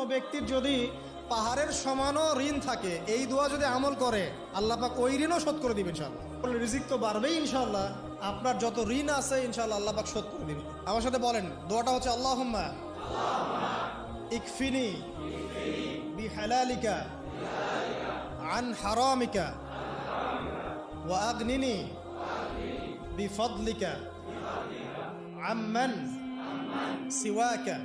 কোনো ব্যক্তির যদি পাহাড়ের সমানও ঋণ থাকে, এই দোয়া যদি আমল করে আল্লাহ পাক ওই ঋণও শোধ করে দিবেন ইনশাআল্লাহ। রিজিক তো বাড়বেই ইনশাআল্লাহ, আপনার যত ঋণ আছে ইনশাআল্লাহ আল্লাহ পাক শোধ করে দিবেন। আমার সাথে বলেন, দোয়াটা হচ্ছে আল্লাহুম্মা ইকফিনি বিহালালিকা আন হারামিকা ওয়া আগনিনি বিফদলিকা আম্মান সিওয়াকা